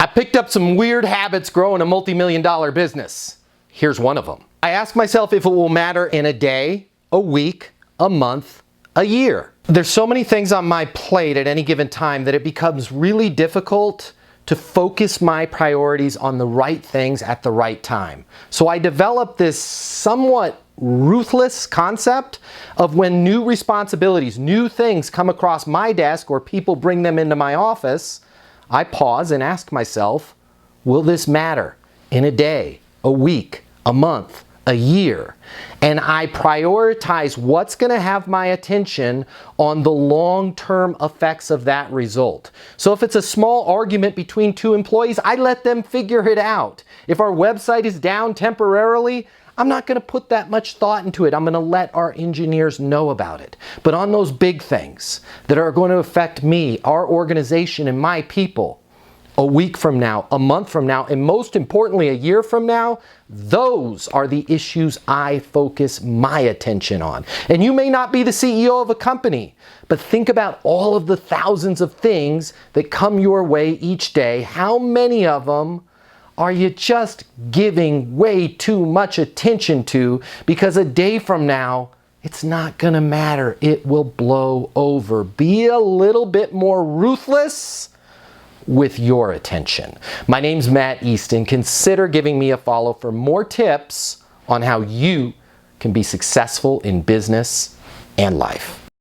I picked up some weird habits growing a multi-million-dollar business. Here's one of them. I ask myself if it will matter in a day, a week, a month, a year. There's so many things on my plate at any given time that it becomes really difficult to focus my priorities on the right things at the right time. So I developed this somewhat ruthless concept of when new responsibilities, new things come across my desk or people bring them into my office, I pause and ask myself, will this matter in a day, a week, a month, a year? And I prioritize what's going to have my attention on the long-term effects of that result. So if it's a small argument between two employees, I let them figure it out. If our website is down temporarily, I'm not going to put that much thought into it. I'm going to let our engineers know about it. But on those big things that are going to affect me, our organization, and my people, a week from now, a month from now, and most importantly, a year from now, those are the issues I focus my attention on. And you may not be the CEO of a company, but think about all of the thousands of things that come your way each day. How many of them are you just giving way too much attention to because a day from now, it's not going to matter. It will blow over. Be a little bit more ruthless with your attention. My name's Matt Easton. Consider giving me a follow for more tips on how you can be successful in business and life.